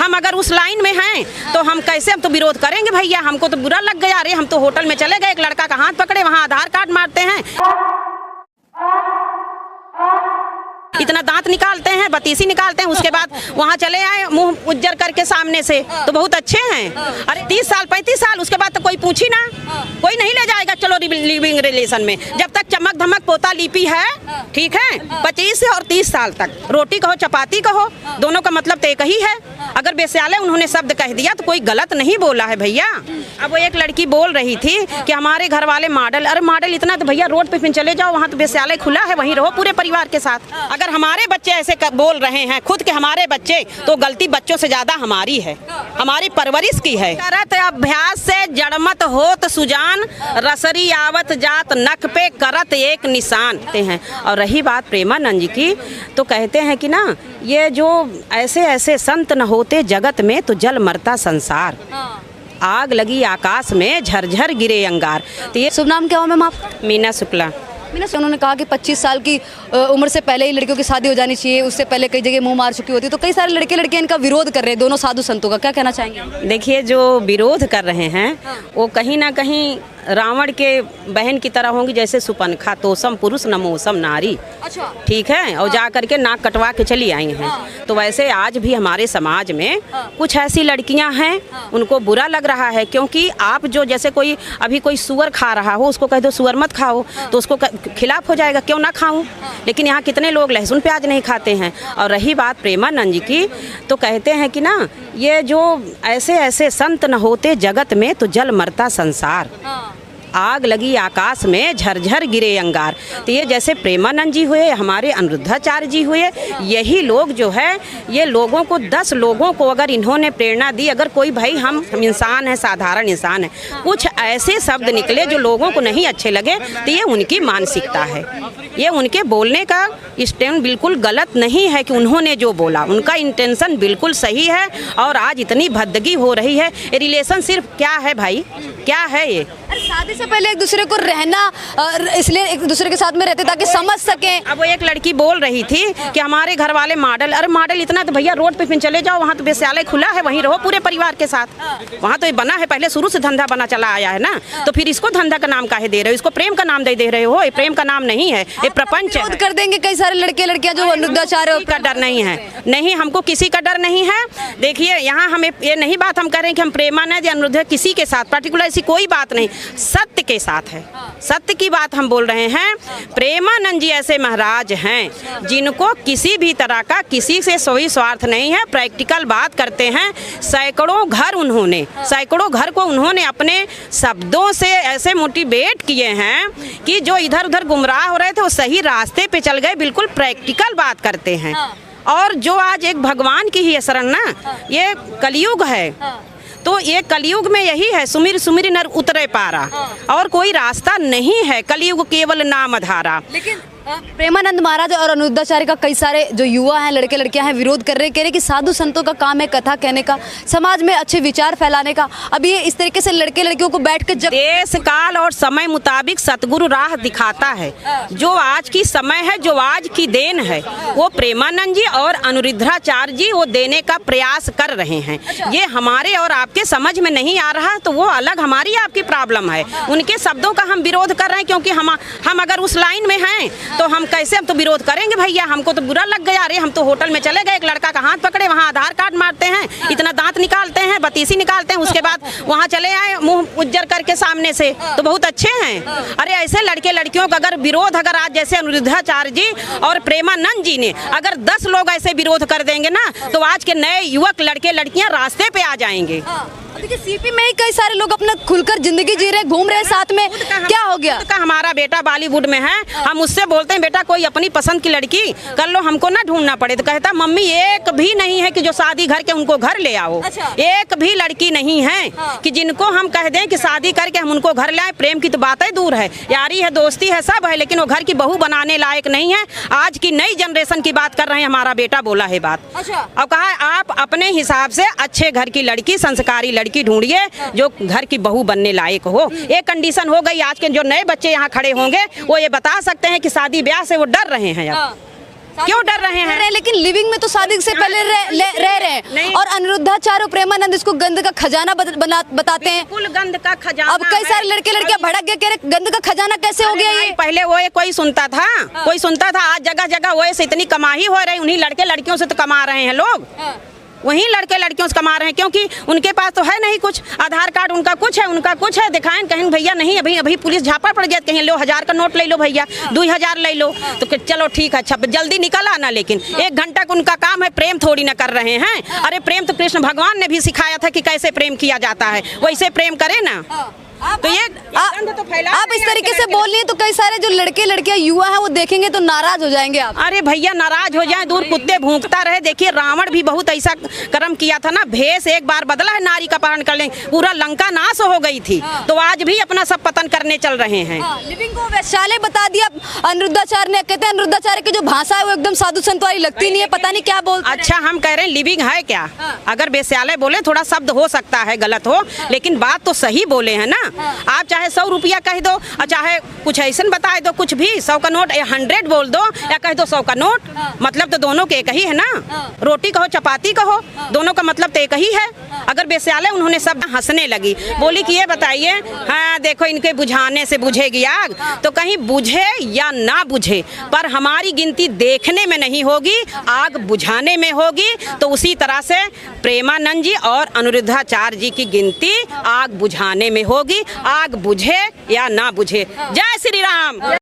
हम अगर उस लाइन में हैं तो हम कैसे, हम तो विरोध करेंगे भैया। हमको तो बुरा लग गया। अरे हम तो होटल में चले गए, एक लड़का का हाथ पकड़े, वहाँ आधार कार्ड मारते हैं, इतना दांत निकालते हैं, बतीसी निकालते हैं, उसके बाद वहाँ चले आए मुंह उज्जर करके सामने से, तो बहुत अच्छे हैं। अरे 30 साल 35 साल उसके बाद तो कोई पूछी ना, कोई नहीं ले जाएगा। चलो लिविंग रिलेशन में जब तक चमक धमक पोता लिपि है, ठीक है, 25 और 30 साल तक रोटी कहो चपाती कहो, दोनों का मतलब तो एक ही है। अगर बेस्याले उन्होंने शब्द कह दिया तो कोई गलत नहीं बोला है भैया। अब वो एक लड़की बोल रही थी कि हमारे घर वाले मॉडल, अरे मॉडल इतना तो भैया रोड पे फिर चले जाओ, वहाँ तो बेस्याले खुला है, वहीं रहो पूरे परिवार के साथ। अगर हमारे बच्चे ऐसे बोल रहे हैं खुद के हमारे बच्चे, तो गलती बच्चों से ज्यादा हमारी है, हमारी परवरिश की है। करत अभ्यास से जड़मत होत सुजान, रसरी आवत जात नख पे करत एक निशान हैं। और रही बात प्रेमानंद जी की, तो कहते हैं कि ना ये जो ऐसे ऐसे संत न होते जगत में तो जल मरता संसार, आग लगी आकाश में झरझर गिरे अंगार। तो ये शुभ नाम क्या हो मैम आप? मीना शुक्ला। उन्होंने कहा कि 25 साल की उम्र से पहले ही लड़कियों की शादी हो जानी चाहिए, उससे पहले कई जगह मुंह मार चुकी होती है, तो कई सारे लड़के लड़कियां इनका विरोध कर रहे हैं, दोनों साधु संतों का, क्या कहना चाहेंगे? देखिए जो विरोध कर रहे हैं वो कहीं ना कहीं रावण के बहन की तरह होंगी, जैसे सुपनखा तोसम पुरुष नमोसम नारी। अच्छा, ठीक है, और जा करके नाक कटवा के चली आई हैं। तो वैसे आज भी हमारे समाज में कुछ ऐसी लड़कियां हैं, उनको बुरा लग रहा है, क्योंकि आप जो जैसे कोई अभी कोई सुअर खा रहा हो, उसको कह दो सुअर मत खाओ, तो उसको खिलाफ हो जाएगा, क्यों ना खाऊं। लेकिन यहाँ कितने लोग लहसुन प्याज नहीं खाते हैं। और रही बात प्रेमानंद जी की, तो कहते हैं कि ना ये जो ऐसे ऐसे संत न होते जगत में तो जल मरता संसार, आग लगी आकाश में झरझर गिरे अंगार। तो ये जैसे प्रेमानंद जी हुए, हमारे अनिरुद्धाचार्य जी हुए, यही लोग जो है ये लोगों को 10 लोगों को अगर इन्होंने प्रेरणा दी, अगर कोई भाई हम इंसान है, साधारण इंसान है, कुछ ऐसे शब्द निकले जो लोगों को नहीं अच्छे लगे, तो ये उनकी मानसिकता है, ये उनके बोलने का स्टैंड बिल्कुल गलत नहीं है कि उन्होंने जो बोला, उनका इंटेंशन बिल्कुल सही है। और आज इतनी भद्दगी हो रही है, रिलेशन सिर्फ क्या है भाई, क्या है ये? शादी से पहले एक दूसरे को रहना, इसलिए एक दूसरे के साथ में रहते ताकि समझ सकें। अब वो एक लड़की बोल रही थी कि हमारे घर वाले मॉडल, अरे मॉडल इतना तो भैया रोड पे फिर चले जाओ, वहाँ तो बेस्याले खुला है, वहीं रहो पूरे परिवार के साथ। वहाँ तो ये बना है, पहले शुरू से धंधा बना चला आया है ना, तो फिर इसको धंधा का नाम काहे दे रहे हो, इसको प्रेम का नाम दे रहे हो। ये प्रेम का नाम नहीं है, ये प्रपंच है। कर देंगे कई सारे लड़के लड़कियां जो अनिरुद्धाचार्य का डर नहीं है, नहीं, हमको किसी का डर नहीं है। देखिए यहाँ हमें ये नहीं बात हम करें कि हम प्रेमानंद या अनिरुद्ध किसी के साथ पर्टिकुलर ऐसी कोई बात नहीं, सत्य के साथ है, सत्य की बात हम बोल रहे हैं। प्रेमानंद जी ऐसे महाराज हैं जिनको किसी भी तरह का किसी से कोई स्वार्थ नहीं है, प्रैक्टिकल बात करते हैं। सैकड़ों घर को उन्होंने अपने शब्दों से ऐसे मोटिवेट किए हैं कि जो इधर उधर गुमराह हो रहे थे वो सही रास्ते पे चल गए, बिल्कुल प्रैक्टिकल बात करते हैं। और जो आज एक भगवान की ही शरण ना, ये कलयुग है, तो ये कलयुग में यही है, सुमिर सुमिर नर उतरे पारा, और कोई रास्ता नहीं है, कलयुग केवल नाम आधारा। लेकिन प्रेमानंद महाराज और अनिरुद्धाचार्य का कई सारे जो युवा हैं, लड़के लड़कियां हैं, विरोध कर रहे, कह रहे कि साधु संतों का काम है कथा कहने का, समाज में अच्छे विचार फैलाने का। अब ये इस तरीके से लड़के लड़कियों को बैठ कर जब देश काल और समय मुताबिक सतगुरु राह दिखाता है, जो आज की समय है, जो आज की देन है, वो प्रेमानंद जी और अनिरुद्धाचार्य जी वो देने का प्रयास कर रहे हैं। ये हमारे और आपके समझ में नहीं आ रहा तो वो अलग हमारी आपकी प्रॉब्लम है। उनके शब्दों का हम विरोध कर रहे हैं, क्योंकि हम अगर उस लाइन में हैं तो हम कैसे, हम तो विरोध करेंगे भैया। हमको तो बुरा लग गया। अरे हम तो होटल में चले गए, एक लड़का का हाथ पकड़े, वहाँ आधार कार्ड मारते हैं, इतना दांत निकालते हैं, बतीसी निकालते हैं, उसके बाद वहाँ चले आए मुंह उज्जर करके सामने से, तो बहुत अच्छे हैं। अरे ऐसे लड़के लड़कियों का अगर विरोध, अगर आज जैसे अनिरुद्धाचार्य जी और प्रेमानंद जी ने अगर 10 लोग ऐसे विरोध कर देंगे ना, तो आज के नए युवक लड़के लड़कियां रास्ते पे आ जाएंगे। देखिए सीपी में ही कई सारे लोग अपना खुलकर जिंदगी जी रहे, घूम रहे साथ में, क्या हो गया? हमारा बेटा बॉलीवुड में है, हम उससे बोलते हैं बेटा कोई अपनी पसंद की लड़की कर लो, हमको ना ढूंढना पड़े, तो कहता मम्मी एक भी नहीं है कि जो शादी घर के उनको घर ले आओ। एक भी लड़की नहीं है कि जिनको हम कह दें कि शादी करके हम उनको घर ले आए। प्रेम की तो बातें दूर है, यारी है, दोस्ती है, सब है, लेकिन वो घर की बहू बनाने लायक नहीं है। आज की नई जनरेशन की बात कर रहे हैं, हमारा बेटा बोला है बात। और कहा आप अपने हिसाब से अच्छे घर की लड़की, संस्कारी लड़की ढूंढिए जो घर की बहू बनने लायक हो। एक कंडीशन हो गई, आज के जो नए बच्चे यहाँ खड़े होंगे वो ये बता सकते हैं कि शादी ब्याह से वो डर रहे हैं। अब क्यों डर रहे हैं? लेकिन लिविंग में तो शादी से पहले रह रहे हैं। और अनिरुद्धाचार्य और प्रेमानंद इसको गंद का खजाना बताते हैं। बिल्कुल गंद का खजाना। अब कई सारे लड़के लड़कियां भड़क गए, कह रहे गंद का खजाना कैसे हो गया ये? पहले वो कोई सुनता था, कोई सुनता था। आज जगह जगह वो से इतनी कमाई हो रही, उन्हीं लड़के लड़कियों से तो कमा रहे हैं लोग। वहीं लड़के लड़कियों से कमा रहे हैं, क्योंकि उनके पास तो है नहीं कुछ। आधार कार्ड उनका कुछ है, उनका कुछ है, दिखाएं कहीं भैया नहीं अभी अभी पुलिस झापा पड़ गया, कहीं लो 1000 का नोट ले लो भैया, 2000 ले लो, तो चलो ठीक है, अच्छा जल्दी निकल आना। लेकिन 1 घंटा का उनका काम है, प्रेम थोड़ी ना कर रहे हैं। अरे प्रेम तो कृष्ण भगवान ने भी सिखाया था कि कैसे प्रेम किया जाता है, वैसे प्रेम करे ना। तो ये तो फैला आप इस तरीके से बोल रही हैं तो कई सारे जो लड़के लड़कियां युवा हैं वो देखेंगे तो नाराज हो जाएंगे आप। अरे भैया नाराज हो जाए, दूर कुत्ते भूंकता रहे। देखिए रावण भी बहुत ऐसा कर्म किया था ना, भेष एक बार बदला है नारी का अपहरण कर लेंगे, पूरा लंका नाश हो गई थी। तो आज भी अपना सब पतन करने चल रहे हैं। लिविंग को वैश्यालय बता दिया अनिरुद्धाचार्य ने। कहते हैं अनिरुद्धाचार्य की जो भाषा है वो एकदम साधु संत वाली लगती नहीं है, पता नहीं क्या बोलते। अच्छा हम कह रहे हैं लिविंग है क्या? अगर वैश्यालय बोले थोड़ा शब्द हो सकता है गलत हो, लेकिन बात तो सही बोले हैं ना। आप चाहे 100 रुपया कह दो और चाहे कुछ ऐसा बता दो, कुछ भी 100 का नोट या 100 बोल दो या कह दो 100 का नोट, मतलब तो दोनों के एक ही है ना। रोटी कहो चपाती कहो, दोनों का मतलब तो एक ही है। अगर वैश्यालय उन्होंने सब हंसने लगी, बोली कि ये बताइए, हाँ देखो इनके बुझाने से बुझेगी आग, तो कहीं बुझे या ना बुझे, पर हमारी गिनती देखने में नहीं होगी, आग बुझाने में होगी। तो उसी तरह से प्रेमानंद जी और अनिरुद्धाचार्य जी की गिनती आग बुझाने में होगी, आग बुझे या ना बुझे। जय श्री राम।